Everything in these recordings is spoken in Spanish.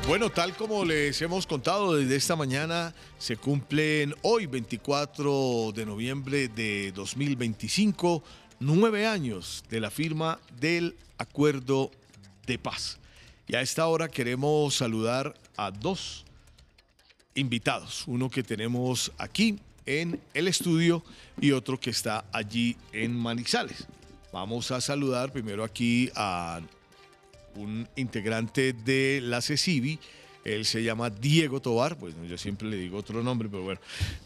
Bueno, tal como les hemos contado desde esta mañana, se cumplen hoy, 24 de noviembre de 2025, 9 años de la firma del Acuerdo de Paz. Y a esta hora queremos saludar a dos invitados, uno que tenemos aquí en el estudio y otro que está allí en Manizales. Vamos a saludar primero aquí a un integrante de la CECIBI. Él se llama Diego Tovar, pues yo siempre le digo otro nombre, pero bueno.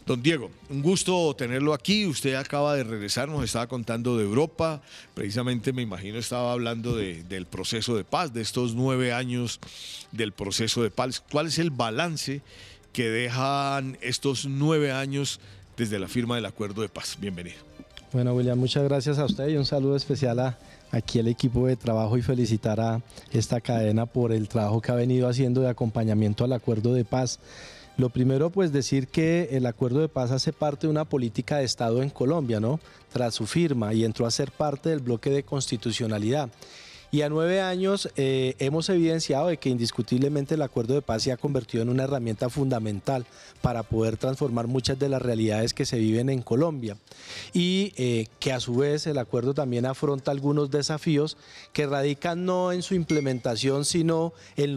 Don Diego, un gusto tenerlo aquí. Usted acaba de regresar, nos estaba contando de Europa, precisamente me imagino estaba hablando del proceso de paz, de estos 9 años del proceso de paz. ¿Cuál es el balance que dejan estos 9 años desde la firma del Acuerdo de Paz? Bienvenido. Bueno, William, muchas gracias a usted y un saludo especial aquí al equipo de trabajo y felicitar a esta cadena por el trabajo que ha venido haciendo de acompañamiento al Acuerdo de Paz. Lo primero, pues decir que el Acuerdo de Paz hace parte de una política de Estado en Colombia, ¿no? Tras su firma y entró a ser parte del bloque de constitucionalidad. Y a 9 años hemos evidenciado de que indiscutiblemente el Acuerdo de Paz se ha convertido en una herramienta fundamental para poder transformar muchas de las realidades que se viven en Colombia y que a su vez el acuerdo también afronta algunos desafíos que radican no en su implementación sino en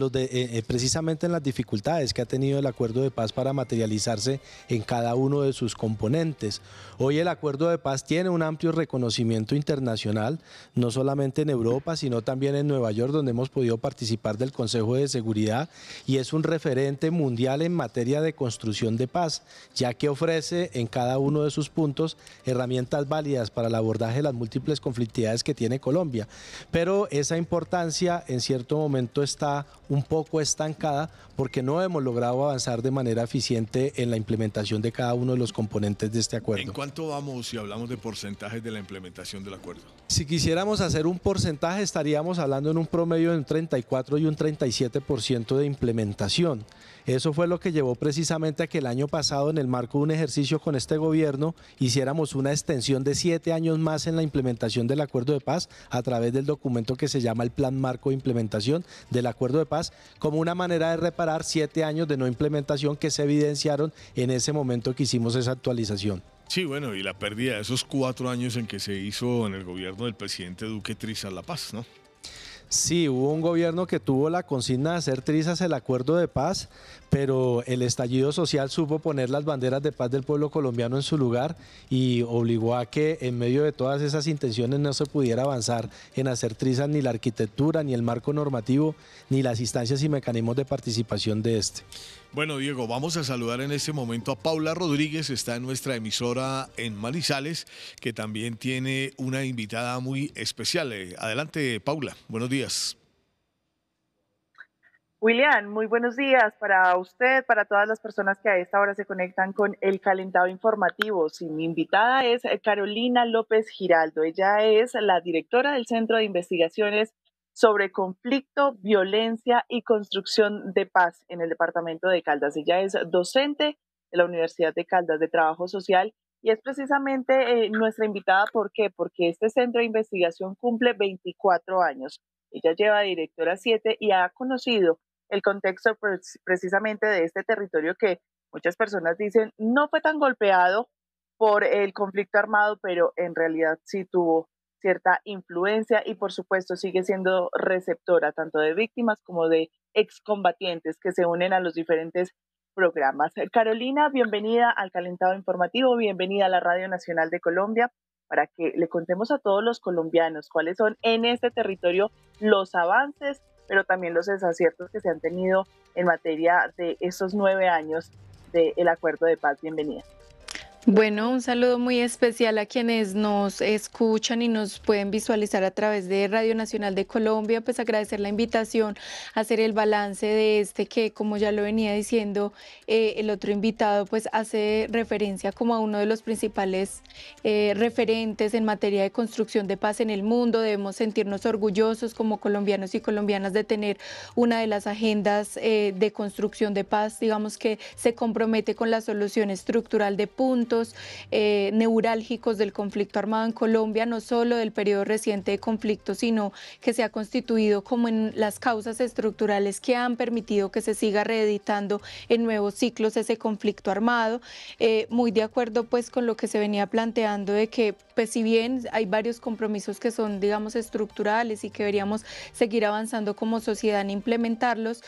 precisamente en las dificultades que ha tenido el Acuerdo de Paz para materializarse en cada uno de sus componentes. Hoy el Acuerdo de Paz tiene un amplio reconocimiento internacional, no solamente en Europa sino también en Nueva York, donde hemos podido participar del Consejo de Seguridad, y es un referente mundial en materia de construcción de paz, ya que ofrece en cada uno de sus puntos herramientas válidas para el abordaje de las múltiples conflictividades que tiene Colombia. Pero esa importancia en cierto momento está un poco estancada porque no hemos logrado avanzar de manera eficiente en la implementación de cada uno de los componentes de este acuerdo. ¿En cuánto vamos si hablamos de porcentajes de la implementación del acuerdo? Si quisiéramos hacer un porcentaje, estaríamos hablando en un promedio de un 34 y un 37% de implementación. Eso fue lo que llevó precisamente a que el año pasado, en el marco de un ejercicio con este gobierno, hiciéramos una extensión de 7 años más en la implementación del Acuerdo de Paz a través del documento que se llama el Plan Marco de Implementación del Acuerdo de Paz, como una manera de reparar 7 años de no implementación que se evidenciaron en ese momento que hicimos esa actualización. Sí, bueno, y la pérdida de esos 4 años en que se hizo en el gobierno del presidente Duque trizas la paz, ¿no? Sí, hubo un gobierno que tuvo la consigna de hacer trizas el Acuerdo de Paz, pero el estallido social supo poner las banderas de paz del pueblo colombiano en su lugar y obligó a que en medio de todas esas intenciones no se pudiera avanzar en hacer trizas ni la arquitectura, ni el marco normativo, ni las instancias y mecanismos de participación de este. Bueno, Diego, vamos a saludar en este momento a Paula Rodríguez, está en nuestra emisora en Manizales, que también tiene una invitada muy especial. Adelante, Paula, buenos días. William, muy buenos días para usted, para todas las personas que a esta hora se conectan con el calentado informativo. Sí, mi invitada es Carolina López Giraldo. Ella es la directora del Centro de Investigaciones sobre Conflicto, Violencia y Construcción de Paz en el departamento de Caldas. Ella es docente de la Universidad de Caldas de Trabajo Social y es precisamente nuestra invitada. ¿Por qué? Porque este centro de investigación cumple 24 años. Ella lleva directora 7 y ha conocido el contexto precisamente de este territorio que muchas personas dicen no fue tan golpeado por el conflicto armado, pero en realidad sí tuvo cierta influencia y por supuesto sigue siendo receptora tanto de víctimas como de excombatientes que se unen a los diferentes programas. Carolina, bienvenida al Calentado Informativo, bienvenida a la Radio Nacional de Colombia, para que le contemos a todos los colombianos cuáles son en este territorio los avances, pero también los desaciertos que se han tenido en materia de estos 9 años del Acuerdo de Paz. Bienvenida. Bueno, un saludo muy especial a quienes nos escuchan y nos pueden visualizar a través de Radio Nacional de Colombia. Pues agradecer la invitación a hacer el balance de este que, como ya lo venía diciendo el otro invitado, pues hace referencia como a uno de los principales referentes en materia de construcción de paz en el mundo. Debemos sentirnos orgullosos como colombianos y colombianas de tener una de las agendas de construcción de paz, digamos que se compromete con la solución estructural de puntos puntos neurálgicos del conflicto armado en Colombia, no solo del periodo reciente de conflicto, sino que se ha constituido como en las causas estructurales que han permitido que se siga reeditando en nuevos ciclos ese conflicto armado. Muy de acuerdo pues con lo que se venía planteando de que pues si bien hay varios compromisos que son digamos estructurales y que deberíamos seguir avanzando como sociedad en implementarlos,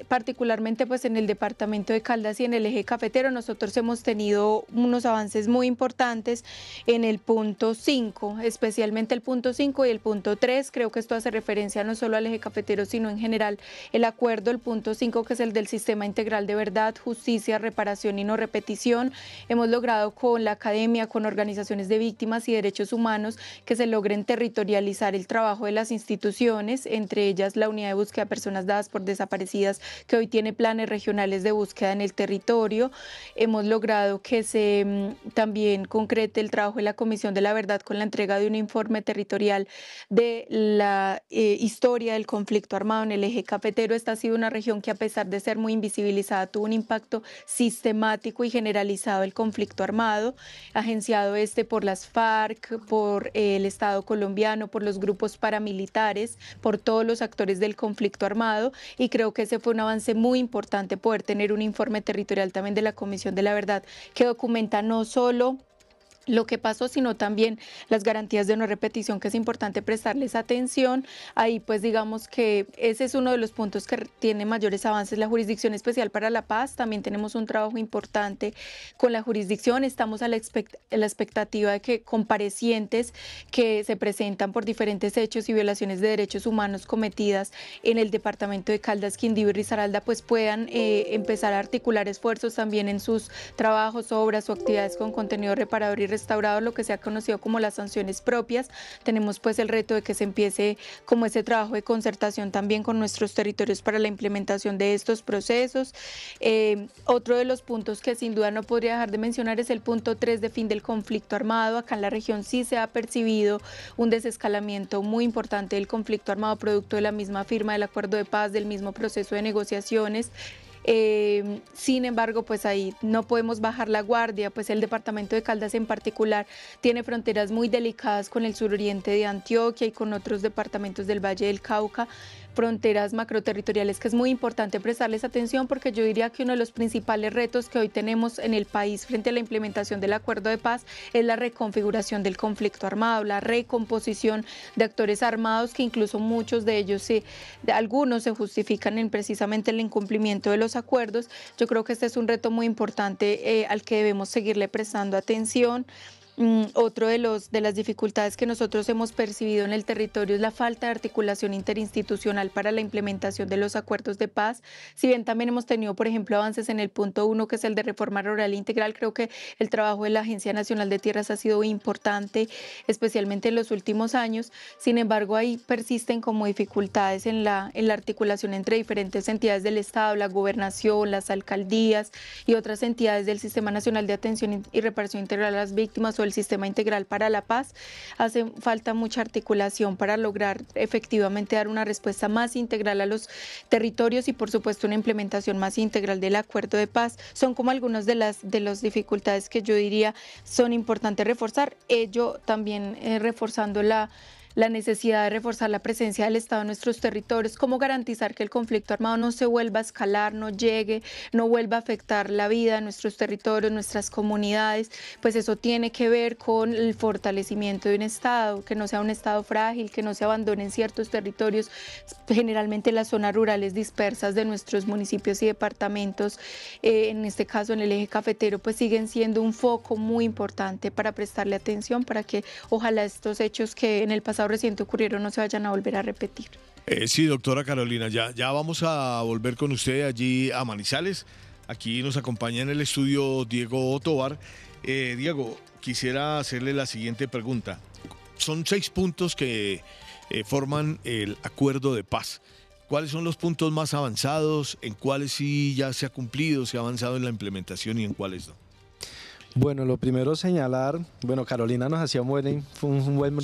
particularmente pues en el departamento de Caldas y en el eje cafetero nosotros hemos tenido unos avances muy importantes en el punto 5, especialmente el punto 5 y el punto 3, creo que esto hace referencia no solo al eje cafetero sino en general el acuerdo, el punto 5 que es el del sistema integral de verdad, justicia, reparación y no repetición. Hemos logrado con la academia, con organizaciones de víctimas y derechos humanos que se logren territorializar el trabajo de las instituciones, entre ellas la Unidad de Búsqueda de Personas Dadas por Desaparecidas, que hoy tiene planes regionales de búsqueda en el territorio. Hemos logrado que se también concrete el trabajo de la Comisión de la Verdad con la entrega de un informe territorial de la historia del conflicto armado en el eje cafetero. Esta ha sido una región que a pesar de ser muy invisibilizada tuvo un impacto sistemático y generalizado del conflicto armado, agenciado por las FARC, por el Estado colombiano, por los grupos paramilitares, por todos los actores del conflicto armado, y creo que ese fue un avance muy importante, poder tener un informe territorial también de la Comisión de la Verdad que documenta no solo lo que pasó, sino también las garantías de no repetición, que es importante prestarles atención. Ahí pues digamos que ese es uno de los puntos que tiene mayores avances. La Jurisdicción Especial para la Paz, también tenemos un trabajo importante con la jurisdicción. Estamos a la expectativa de que comparecientes que se presentan por diferentes hechos y violaciones de derechos humanos cometidas en el departamento de Caldas, Quindío y Risaralda pues puedan empezar a articular esfuerzos también en sus trabajos, obras o actividades con contenido reparador y restaurado, lo que se ha conocido como las sanciones propias. Tenemos pues el reto de que se empiece como ese trabajo de concertación también con nuestros territorios para la implementación de estos procesos. Otro de los puntos que sin duda no podría dejar de mencionar es el punto 3 de fin del conflicto armado. Acá en la región sí se ha percibido un desescalamiento muy importante del conflicto armado, producto de la misma firma del acuerdo de paz, del mismo proceso de negociaciones. Sin embargo, pues ahí no podemos bajar la guardia, pues el departamento de Caldas en particular tiene fronteras muy delicadas con el suroriente de Antioquia y con otros departamentos del Valle del Cauca, fronteras macroterritoriales que es muy importante prestarles atención, porque yo diría que uno de los principales retos que hoy tenemos en el país frente a la implementación del acuerdo de paz es la reconfiguración del conflicto armado, la recomposición de actores armados, que incluso muchos de ellos, algunos se justifican en precisamente el incumplimiento de los acuerdos. Yo creo que este es un reto muy importante al que debemos seguirle prestando atención. Otro de las dificultades que nosotros hemos percibido en el territorio es la falta de articulación interinstitucional para la implementación de los acuerdos de paz. Si bien también hemos tenido, por ejemplo, avances en el punto 1, que es el de reforma rural integral, creo que el trabajo de la Agencia Nacional de Tierras ha sido importante, especialmente en los últimos años. Sin embargo, ahí persisten como dificultades en la articulación entre diferentes entidades del Estado, la gobernación, las alcaldías y otras entidades del Sistema Nacional de Atención y Reparación Integral a las Víctimas o el Sistema Integral para la Paz. Hace falta mucha articulación para lograr efectivamente dar una respuesta más integral a los territorios y por supuesto una implementación más integral del acuerdo de paz. Son como algunas de las dificultades que yo diría son importantes reforzar. Ello también reforzando la necesidad de reforzar la presencia del Estado en nuestros territorios, cómo garantizar que el conflicto armado no se vuelva a escalar, no llegue, no vuelva a afectar la vida de nuestros territorios, nuestras comunidades. Pues eso tiene que ver con el fortalecimiento de un Estado, que no sea un Estado frágil, que no se abandonen ciertos territorios, generalmente las zonas rurales dispersas de nuestros municipios y departamentos, en este caso en el eje cafetero, pues siguen siendo un foco muy importante para prestarle atención, para que ojalá estos hechos que en el pasado reciente ocurrieron no se vayan a volver a repetir. Sí, doctora Carolina, ya vamos a volver con usted allí a Manizales. Aquí nos acompaña en el estudio Diego Tovar. Diego, quisiera hacerle la siguiente pregunta. Son 6 puntos que forman el acuerdo de paz. ¿Cuáles son los puntos más avanzados? ¿En cuáles sí ya se ha cumplido, se ha avanzado en la implementación y en cuáles no? Bueno, lo primero señalar, Carolina nos hacía un buen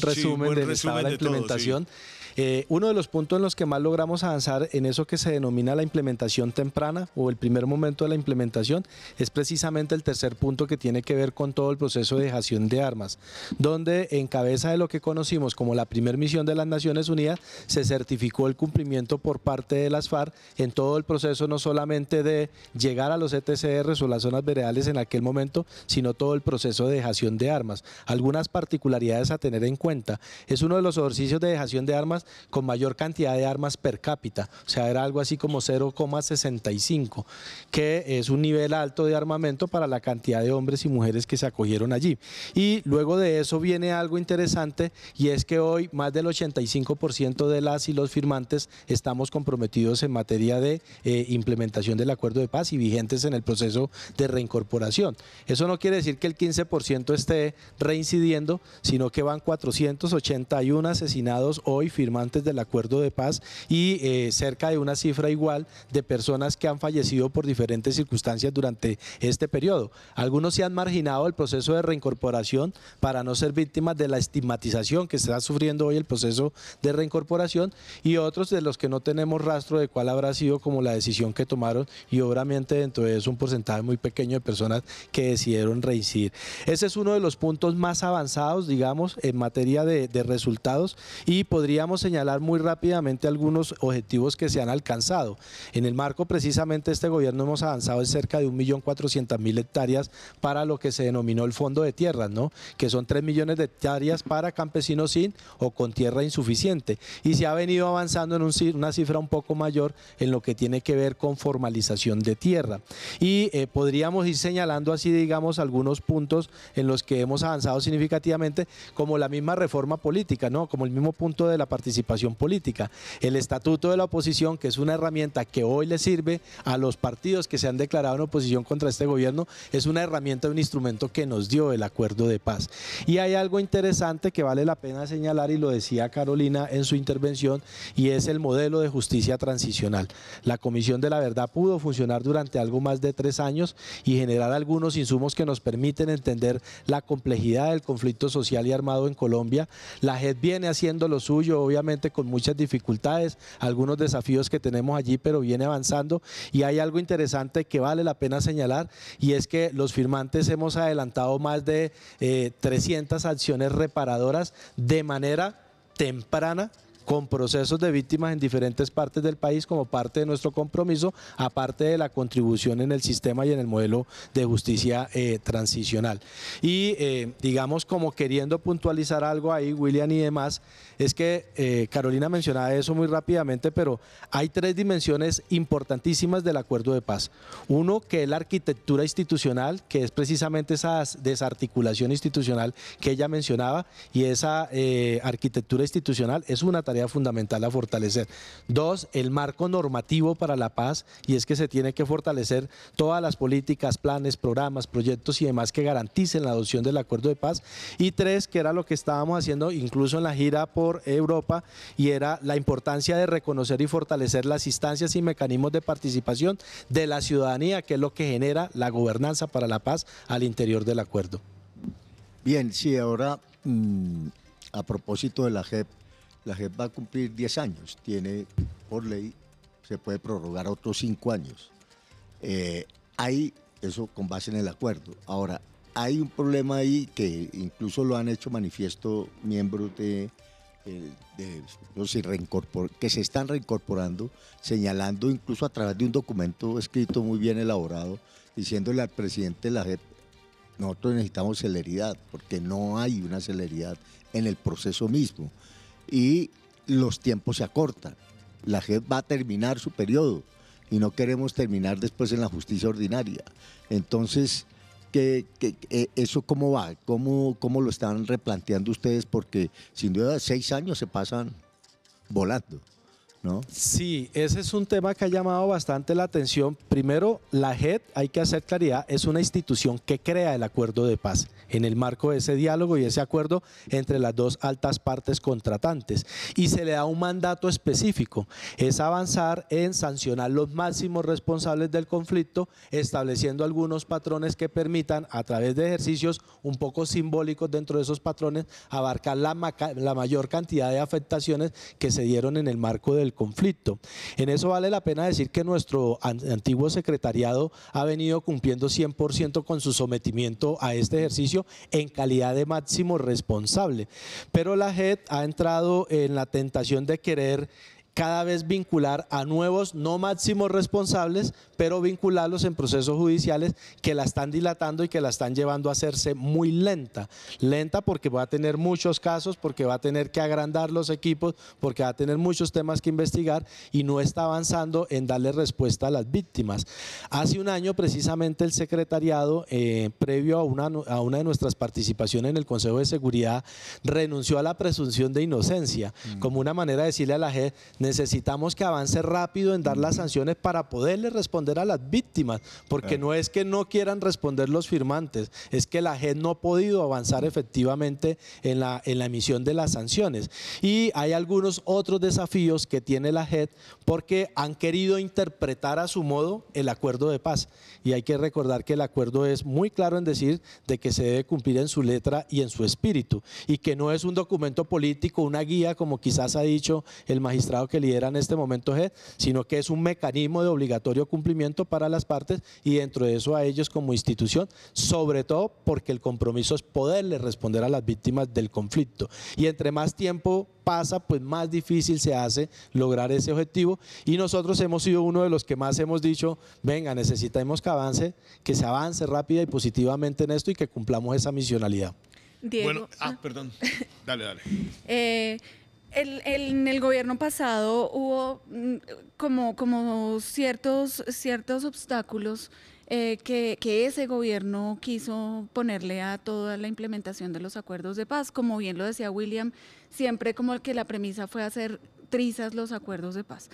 resumen del estado de la implementación. Todo, sí. Uno de los puntos en los que más logramos avanzar en eso que se denomina la implementación temprana o el primer momento de la implementación es precisamente el tercer punto, que tiene que ver con todo el proceso de dejación de armas, donde en cabeza de lo que conocimos como la primera misión de las Naciones Unidas se certificó el cumplimiento por parte de las FARC en todo el proceso, no solamente de llegar a los ETCRs o las zonas veredales en aquel momento, sino todo el proceso de dejación de armas. Algunas particularidades a tener en cuenta: es uno de los ejercicios de dejación de armas con mayor cantidad de armas per cápita, o sea, era algo así como 0,65, que es un nivel alto de armamento para la cantidad de hombres y mujeres que se acogieron allí. Y luego de eso viene algo interesante, y es que hoy más del 85% de las y los firmantes estamos comprometidos en materia de implementación del acuerdo de paz y vigentes en el proceso de reincorporación. Eso no quiere decir que el 15% esté reincidiendo, sino que van 481 asesinados hoy firmantes del acuerdo de paz y cerca de una cifra igual de personas que han fallecido por diferentes circunstancias durante este periodo. Algunos se han marginado del proceso de reincorporación para no ser víctimas de la estigmatización que está sufriendo hoy el proceso de reincorporación, y otros de los que no tenemos rastro de cuál habrá sido como la decisión que tomaron, y obviamente dentro de eso un porcentaje muy pequeño de personas que decidieron reincidir. Ese es uno de los puntos más avanzados, digamos, en materia de resultados, y podríamos señalar muy rápidamente algunos objetivos que se han alcanzado. En el marco precisamente de este gobierno hemos avanzado en cerca de 1.400.000 hectáreas para lo que se denominó el Fondo de Tierras, ¿no?, que son 3 millones de hectáreas para campesinos sin o con tierra insuficiente, y se ha venido avanzando en una cifra un poco mayor en lo que tiene que ver con formalización de tierra. Y podríamos ir señalando así, digamos, algunos puntos en los que hemos avanzado significativamente, como la misma reforma política, ¿no?, como el mismo punto de la participación política. El estatuto de la oposición, que es una herramienta que hoy le sirve a los partidos que se han declarado en oposición contra este gobierno, es una herramienta, un instrumento que nos dio el acuerdo de paz. Y hay algo interesante que vale la pena señalar, y lo decía Carolina en su intervención, y es el modelo de justicia transicional. La Comisión de la Verdad pudo funcionar durante algo más de 3 años y generar algunos insumos que nos permiten entender la complejidad del conflicto social y armado en Colombia. La JEP viene haciendo lo suyo, obviamente con muchas dificultades, algunos desafíos que tenemos allí, pero viene avanzando. Y hay algo interesante que vale la pena señalar, y es que los firmantes hemos adelantado más de 300 acciones reparadoras de manera temprana, con procesos de víctimas en diferentes partes del país, como parte de nuestro compromiso, aparte de la contribución en el sistema y en el modelo de justicia transicional. Y digamos, como queriendo puntualizar algo ahí, William y demás, es que Carolina mencionaba eso muy rápidamente, pero hay 3 dimensiones importantísimas del acuerdo de paz. Uno, que es la arquitectura institucional, que es precisamente esa desarticulación institucional que ella mencionaba, y esa arquitectura institucional es una tarea fundamental a fortalecer. 2, el marco normativo para la paz, y es que se tiene que fortalecer todas las políticas, planes, programas, proyectos y demás que garanticen la adopción del acuerdo de paz. Y 3, que era lo que estábamos haciendo incluso en la gira por Europa, y era la importancia de reconocer y fortalecer las instancias y mecanismos de participación de la ciudadanía, que es lo que genera la gobernanza para la paz al interior del acuerdo. Bien, sí, ahora a propósito de la JEP va a cumplir 10 años, tiene por ley, se puede prorrogar otros 5 años. Hay eso con base en el acuerdo. Ahora, hay un problema ahí que incluso lo han hecho manifiesto miembros de los que se están reincorporando, señalando incluso a través de un documento escrito muy bien elaborado, diciéndole al presidente de la JEP: nosotros necesitamos celeridad, porque no hay una celeridad en el proceso mismo y los tiempos se acortan. La JEP va a terminar su periodo y no queremos terminar después en la justicia ordinaria. Entonces, ¿eso cómo va? ¿Cómo lo están replanteando ustedes? Porque sin duda 6 años se pasan volando. ¿no? Sí, ese es un tema que ha llamado bastante la atención. Primero, la JEP, hay que hacer claridad, es una institución que crea el acuerdo de paz en el marco de ese diálogo y ese acuerdo entre las dos altas partes contratantes. Y se le da un mandato específico, es avanzar en sancionar los máximos responsables del conflicto, estableciendo algunos patrones que permitan, a través de ejercicios un poco simbólicos dentro de esos patrones, abarcar la mayor cantidad de afectaciones que se dieron en el marco del conflicto. En eso vale la pena decir que nuestro antiguo secretariado ha venido cumpliendo 100% con su sometimiento a este ejercicio en calidad de máximo responsable, pero la JEP ha entrado en la tentación de querer cada vez vincular a nuevos, no máximos responsables, pero vincularlos en procesos judiciales que la están dilatando y que la están llevando a hacerse muy lenta. Lenta porque va a tener muchos casos, porque va a tener que agrandar los equipos, porque va a tener muchos temas que investigar y no está avanzando en darle respuesta a las víctimas. Hace un año precisamente el secretariado, previo a una de nuestras participaciones en el Consejo de Seguridad, renunció a la presunción de inocencia, como una manera de decirle a la JEP: necesitamos que avance rápido en dar las sanciones para poderle responder a las víctimas, porque no es que no quieran responder los firmantes, es que la JEP no ha podido avanzar efectivamente en la emisión de las sanciones. Y hay algunos otros desafíos que tiene la JEP porque han querido interpretar a su modo el acuerdo de paz. Y hay que recordar que el acuerdo es muy claro en decir de que se debe cumplir en su letra y en su espíritu, y que no es un documento político, una guía, como quizás ha dicho el magistrado que lidera en este momento JEP, sino que es un mecanismo de obligatorio cumplimiento para las partes y dentro de eso a ellos como institución, sobre todo porque el compromiso es poderle responder a las víctimas del conflicto. Y entre más tiempo pasa, pues más difícil se hace lograr ese objetivo, y nosotros hemos sido uno de los que más hemos dicho: venga, necesitamos que se avance rápida y positivamente en esto y que cumplamos esa misionalidad. Diego. Bueno, perdón, dale. En el gobierno pasado hubo como ciertos obstáculos que ese gobierno quiso ponerle a toda la implementación de los acuerdos de paz. Como bien lo decía William, siempre como que la premisa fue hacer trizas los acuerdos de paz.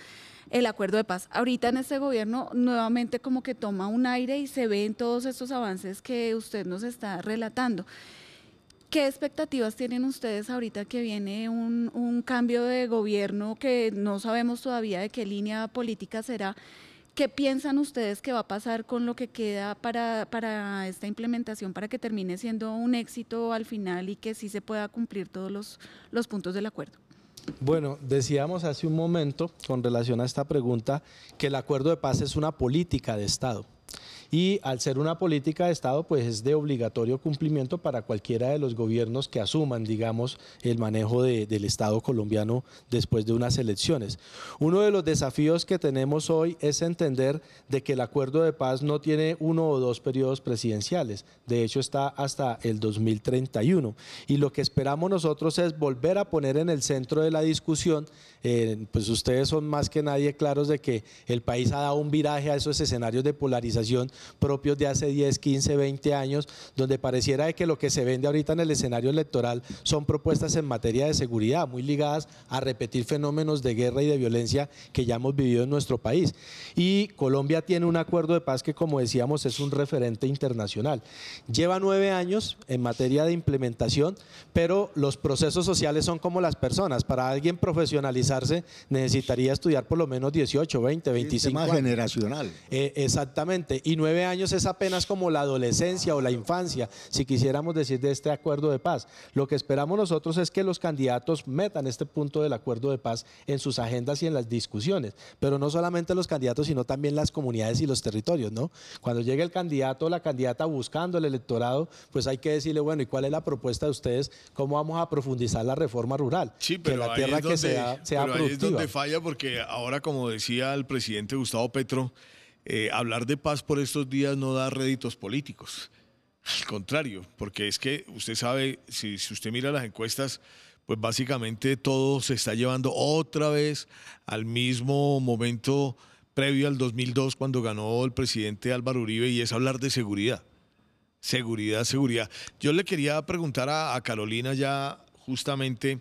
El acuerdo de paz. Ahorita en este gobierno nuevamente como que toma un aire y se ven todos estos avances que usted nos está relatando. ¿Qué expectativas tienen ustedes ahorita que viene un cambio de gobierno que no sabemos todavía de qué línea política será? ¿Qué piensan ustedes que va a pasar con lo que queda para esta implementación, para que termine siendo un éxito al final y que sí se pueda cumplir todos los puntos del acuerdo? Bueno, decíamos hace un momento con relación a esta pregunta que el acuerdo de paz es una política de Estado. Y al ser una política de Estado, pues es de obligatorio cumplimiento para cualquiera de los gobiernos que asuman, digamos, el manejo del Estado colombiano después de unas elecciones. Uno de los desafíos que tenemos hoy es entender de que el acuerdo de paz no tiene 1 o 2 periodos presidenciales, de hecho está hasta el 2031. Y lo que esperamos nosotros es volver a poner en el centro de la discusión, pues ustedes son más que nadie claros de que el país ha dado un viraje a esos escenarios de polarización propios de hace 10, 15, 20 años, donde pareciera de que lo que se vende ahorita en el escenario electoral son propuestas en materia de seguridad, muy ligadas a repetir fenómenos de guerra y de violencia que ya hemos vivido en nuestro país. Y Colombia tiene un acuerdo de paz que, como decíamos, es un referente internacional. Lleva 9 años en materia de implementación, pero los procesos sociales son como las personas. Para alguien profesionalizarse necesitaría estudiar por lo menos 18, 20, 25 años. Tema generacional. Exactamente. Y 9 años es apenas como la adolescencia o la infancia, si quisiéramos decir, de este acuerdo de paz. Lo que esperamos nosotros es que los candidatos metan este punto del acuerdo de paz en sus agendas y en las discusiones, pero no solamente los candidatos, sino también las comunidades y los territorios, ¿no? Cuando llegue el candidato o la candidata buscando el electorado, pues hay que decirle, bueno, ¿y cuál es la propuesta de ustedes? ¿Cómo vamos a profundizar la reforma rural? Sí, pero que la tierra que sea productiva. Ahí es donde falla, porque ahora, como decía el presidente Gustavo Petro, hablar de paz por estos días no da réditos políticos. Al contrario, porque es que usted sabe, si usted mira las encuestas, pues básicamente todo se está llevando otra vez al mismo momento previo al 2002, cuando ganó el presidente Álvaro Uribe, y es hablar de seguridad. Seguridad. Yo le quería preguntar a Carolina ya justamente,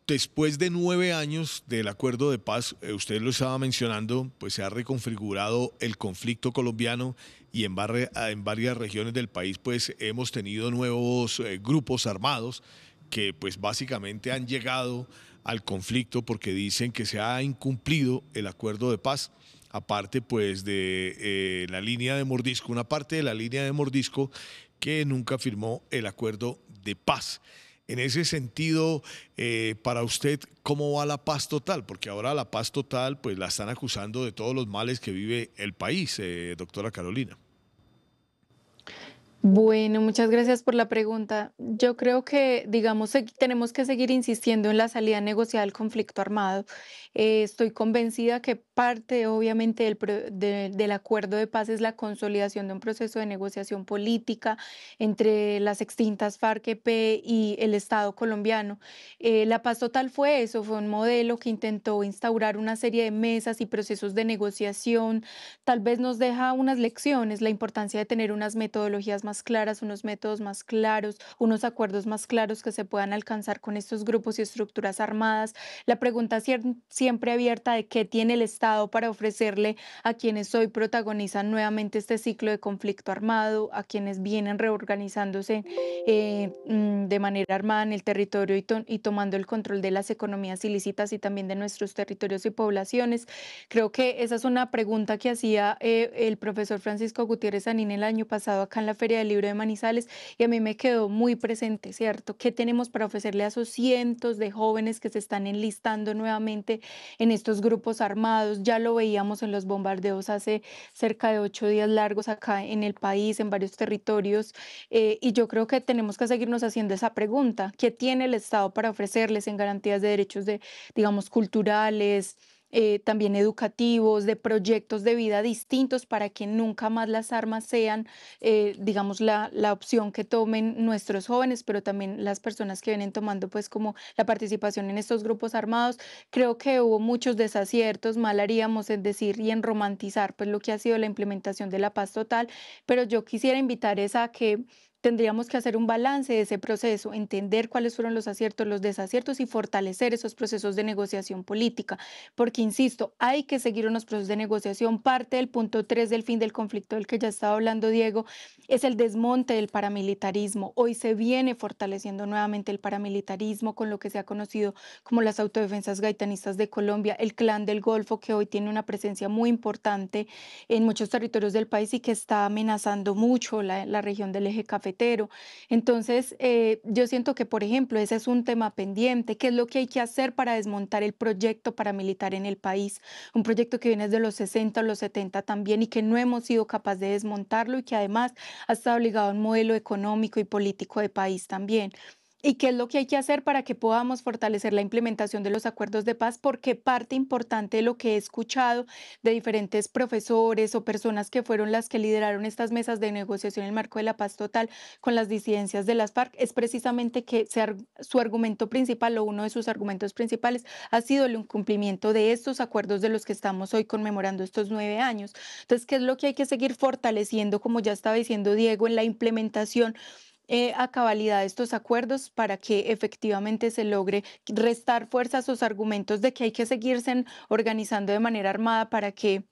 Después de 9 años del acuerdo de paz, usted lo estaba mencionando, pues se ha reconfigurado el conflicto colombiano y en varias regiones del país pues hemos tenido nuevos grupos armados que pues básicamente han llegado al conflicto porque dicen que se ha incumplido el acuerdo de paz. Aparte pues de la línea de mordisco, una parte de la línea de mordisco que nunca firmó el acuerdo de paz. En ese sentido, para usted, ¿cómo va la paz total? Porque ahora la paz total, pues la están acusando de todos los males que vive el país, doctora Carolina. Bueno, muchas gracias por la pregunta. Yo creo que, digamos, tenemos que seguir insistiendo en la salida negociada del conflicto armado. Estoy convencida que parte, obviamente, del acuerdo de paz es la consolidación de un proceso de negociación política entre las extintas FARC-EP y el Estado colombiano. La paz total fue eso, fue un modelo que intentó instaurar una serie de mesas y procesos de negociación. Tal vez nos deja unas lecciones, la importancia de tener unas metodologías más claras, unos métodos más claros, unos acuerdos más claros que se puedan alcanzar con estos grupos y estructuras armadas. La pregunta siempre abierta de qué tiene el Estado para ofrecerle a quienes hoy protagonizan nuevamente este ciclo de conflicto armado, a quienes vienen reorganizándose de manera armada en el territorio y tomando el control de las economías ilícitas y también de nuestros territorios y poblaciones. Creo que esa es una pregunta que hacía el profesor Francisco Gutiérrez Anín el año pasado acá en la Feria del Libro de Manizales y a mí me quedó muy presente, ¿cierto? ¿Qué tenemos para ofrecerle a esos cientos de jóvenes que se están enlistando nuevamente en estos grupos armados? Ya lo veíamos en los bombardeos hace cerca de 8 días largos acá en el país, en varios territorios, y yo creo que tenemos que seguirnos haciendo esa pregunta. ¿Qué tiene el Estado para ofrecerles en garantías de derechos digamos, culturales, también educativos, de proyectos de vida distintos para que nunca más las armas sean, digamos, la opción que tomen nuestros jóvenes, pero también las personas que vienen tomando pues como la participación en estos grupos armados? Creo que hubo muchos desaciertos, mal haríamos en decir y en romantizar pues lo que ha sido la implementación de la paz total, pero yo quisiera invitar a que tendríamos que hacer un balance de ese proceso, entender cuáles fueron los aciertos, los desaciertos y fortalecer esos procesos de negociación política, porque, insisto, hay que seguir unos procesos de negociación. Parte del punto 3 del fin del conflicto del que ya estaba hablando Diego es el desmonte del paramilitarismo. Hoy se viene fortaleciendo nuevamente el paramilitarismo con lo que se ha conocido como las autodefensas gaitanistas de Colombia, el Clan del Golfo, que hoy tiene una presencia muy importante en muchos territorios del país y que está amenazando mucho la región del eje cafetero. Entonces, yo siento que, por ejemplo, ese es un tema pendiente. ¿Qué es lo que hay que hacer para desmontar el proyecto paramilitar en el país? Un proyecto que viene desde los 60 o los 70 también y que no hemos sido capaces de desmontarlo y que además ha estado ligado a un modelo económico y político de país también. ¿Y qué es lo que hay que hacer para que podamos fortalecer la implementación de los acuerdos de paz? Porque parte importante de lo que he escuchado de diferentes profesores o personas que fueron las que lideraron estas mesas de negociación en el marco de la paz total con las disidencias de las FARC es precisamente que su argumento principal o uno de sus argumentos principales ha sido el incumplimiento de estos acuerdos de los que estamos hoy conmemorando estos 9 años. Entonces, ¿qué es lo que hay que seguir fortaleciendo, como ya estaba diciendo Diego, en la implementación a cabalidad de estos acuerdos para que efectivamente se logre restar fuerza a esos argumentos de que hay que seguirse organizando de manera armada para que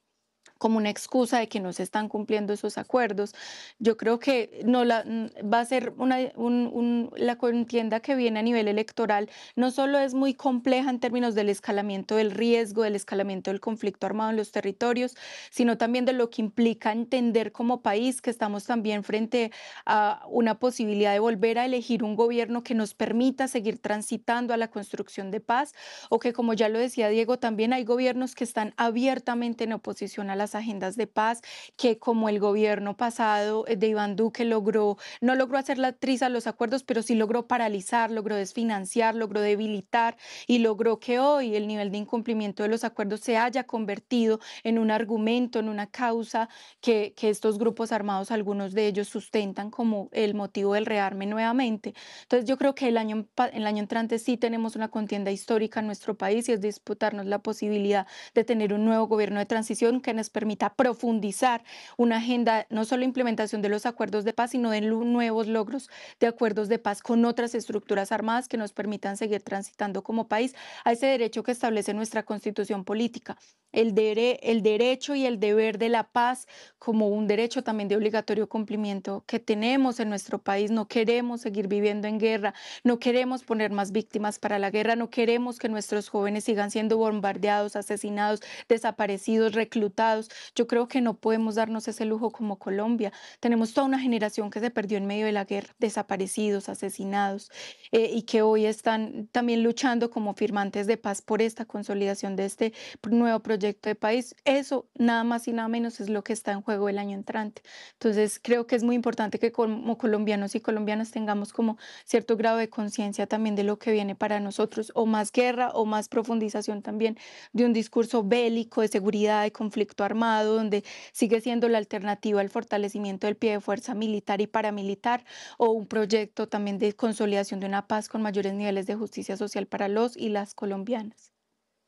como una excusa de que no se están cumpliendo esos acuerdos? Yo creo que no va a ser la contienda que viene a nivel electoral, no solo es muy compleja en términos del escalamiento del riesgo, del escalamiento del conflicto armado en los territorios, sino también de lo que implica entender como país que estamos también frente a una posibilidad de volver a elegir un gobierno que nos permita seguir transitando a la construcción de paz, o que, como ya lo decía Diego, también hay gobiernos que están abiertamente en oposición a las agendas de paz, que como el gobierno pasado de Iván Duque no logró hacer la triza a los acuerdos, pero sí logró paralizar, logró desfinanciar, logró debilitar y logró que hoy el nivel de incumplimiento de los acuerdos se haya convertido en un argumento, en una causa que estos grupos armados, algunos de ellos sustentan como el motivo del rearme nuevamente. Entonces yo creo que el año entrante sí tenemos una contienda histórica en nuestro país y es disputarnos la posibilidad de tener un nuevo gobierno de transición que nos permita permita profundizar una agenda, no solo implementación de los acuerdos de paz, sino de nuevos logros de acuerdos de paz con otras estructuras armadas que nos permitan seguir transitando como país a ese derecho que establece nuestra Constitución política, el derecho y el deber de la paz como un derecho también de obligatorio cumplimiento que tenemos en nuestro país. No queremos seguir viviendo en guerra, no queremos poner más víctimas para la guerra, no queremos que nuestros jóvenes sigan siendo bombardeados, asesinados, desaparecidos, reclutados. Yo creo que no podemos darnos ese lujo como Colombia. Tenemos toda una generación que se perdió en medio de la guerra, desaparecidos, asesinados, y que hoy están también luchando como firmantes de paz por esta consolidación de este nuevo proyecto de país. Eso, nada más y nada menos, es lo que está en juego el año entrante. Entonces, creo que es muy importante que como colombianos y colombianas tengamos como cierto grado de conciencia también de lo que viene para nosotros, o más guerra o más profundización también de un discurso bélico de seguridad, de conflicto armado, donde sigue siendo la alternativa al fortalecimiento del pie de fuerza militar y paramilitar, o un proyecto también de consolidación de una paz con mayores niveles de justicia social para los y las colombianas.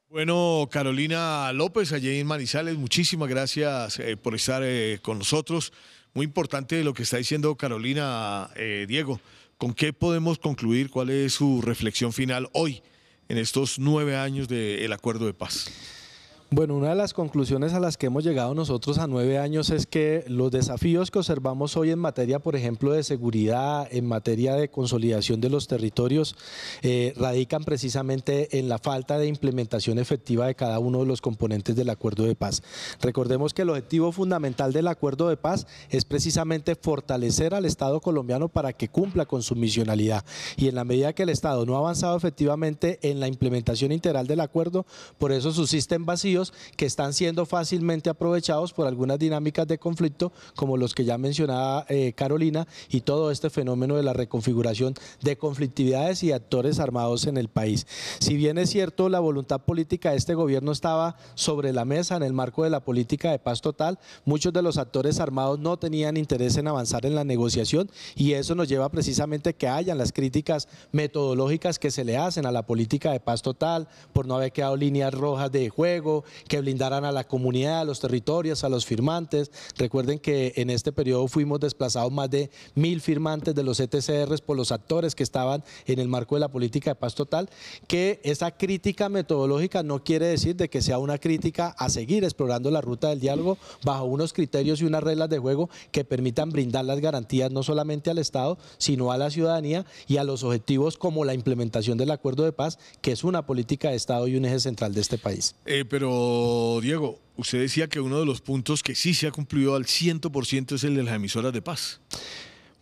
Bueno, Carolina López, allí en Manizales, muchísimas gracias por estar con nosotros. Muy importante lo que está diciendo Carolina, Diego. ¿Con qué podemos concluir? ¿Cuál es su reflexión final hoy en estos 9 años del acuerdo de paz? Bueno, una de las conclusiones a las que hemos llegado nosotros a 9 años es que los desafíos que observamos hoy en materia, por ejemplo, de seguridad, en materia de consolidación de los territorios, radican precisamente en la falta de implementación efectiva de cada uno de los componentes del acuerdo de paz. Recordemos que el objetivo fundamental del acuerdo de paz es precisamente fortalecer al Estado colombiano para que cumpla con su misionalidad, y en la medida que el Estado no ha avanzado efectivamente en la implementación integral del acuerdo, por eso subsisten vacíos que están siendo fácilmente aprovechados por algunas dinámicas de conflicto como los que ya mencionaba Carolina, y todo este fenómeno de la reconfiguración de conflictividades y actores armados en el país. Si bien es cierto, la voluntad política de este gobierno estaba sobre la mesa en el marco de la política de paz total, muchos de los actores armados no tenían interés en avanzar en la negociación, y eso nos lleva precisamente que hayan las críticas metodológicas que se le hacen a la política de paz total por no haber quedado líneas rojas de juego, que blindaran a la comunidad, a los territorios, a los firmantes. Recuerden que en este periodo fuimos desplazados más de 1000 firmantes de los ETCRs por los actores que estaban en el marco de la política de paz total, que esa crítica metodológica no quiere decir de que sea una crítica a seguir explorando la ruta del diálogo bajo unos criterios y unas reglas de juego que permitan brindar las garantías no solamente al Estado, sino a la ciudadanía y a los objetivos como la implementación del acuerdo de paz, que es una política de Estado y un eje central de este país. Pero, Diego, usted decía que uno de los puntos que sí se ha cumplido al 100% es el de las emisoras de paz.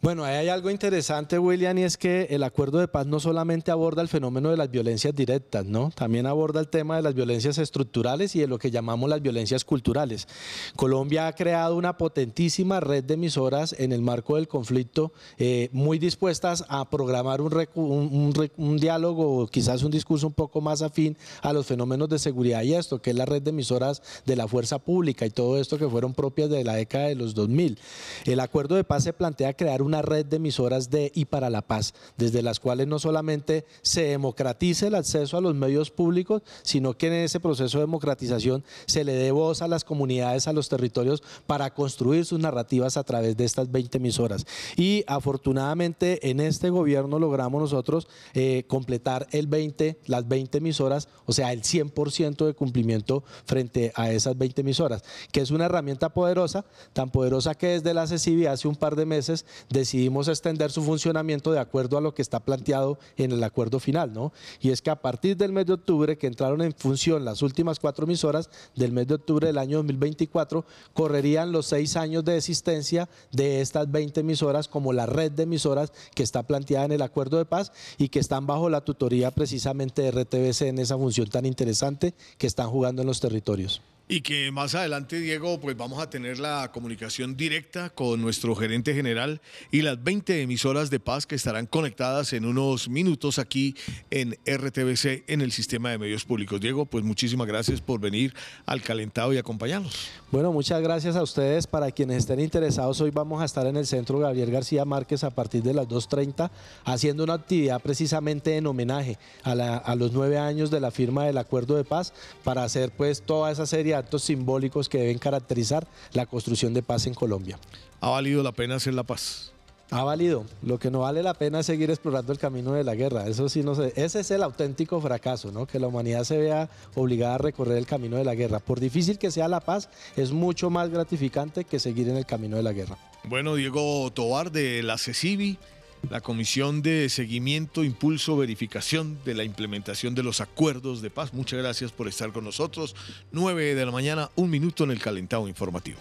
Bueno, ahí hay algo interesante, William, y es que el acuerdo de paz no solamente aborda el fenómeno de las violencias directas, ¿no? También aborda el tema de las violencias estructurales y de lo que llamamos las violencias culturales. Colombia ha creado una potentísima red de emisoras en el marco del conflicto, muy dispuestas a programar un diálogo o quizás un discurso un poco más afín a los fenómenos de seguridad y esto, que es la red de emisoras de la fuerza pública y todo esto que fueron propias de la década de los 2000. El acuerdo de paz se plantea crear una red de emisoras de y para la paz, desde las cuales no solamente se democratice el acceso a los medios públicos, sino que en ese proceso de democratización se le dé voz a las comunidades, a los territorios, para construir sus narrativas a través de estas 20 emisoras. Y afortunadamente en este gobierno logramos nosotros completar las 20 emisoras, o sea, el 100% de cumplimiento frente a esas 20 emisoras, que es una herramienta poderosa, tan poderosa que desde la CECIBI hace un par de meses decidimos extender su funcionamiento de acuerdo a lo que está planteado en el acuerdo final, ¿no? Y es que a partir del mes de octubre, que entraron en función las últimas 4 emisoras, del mes de octubre del año 2024, correrían los 6 años de existencia de estas 20 emisoras como la red de emisoras que está planteada en el acuerdo de paz y que están bajo la tutoría precisamente de RTBC en esa función tan interesante que están jugando en los territorios. Y que más adelante, Diego, pues vamos a tener la comunicación directa con nuestro gerente general y las 20 emisoras de paz que estarán conectadas en unos minutos aquí en RTBC en el sistema de medios públicos. Diego, pues muchísimas gracias por venir al Calentado y acompañarnos. Bueno, muchas gracias a ustedes. Para quienes estén interesados, hoy vamos a estar en el Centro Gabriel García Márquez a partir de las 2:30 haciendo una actividad precisamente en homenaje a los 9 años de la firma del acuerdo de paz, para hacer pues toda esa serie actos simbólicos que deben caracterizar la construcción de paz en Colombia. ¿Ha valido la pena hacer la paz? Ha valido. Lo que no vale la pena es seguir explorando el camino de la guerra. Eso sí, no sé. Ese es el auténtico fracaso, ¿no? Que la humanidad se vea obligada a recorrer el camino de la guerra. Por difícil que sea la paz, es mucho más gratificante que seguir en el camino de la guerra. Bueno, Diego Tovar de la CECIBI, la Comisión de Seguimiento, Impulso, Verificación de la Implementación de los Acuerdos de Paz. Muchas gracias por estar con nosotros. 9 de la mañana, 1 minuto en el Calentado Informativo.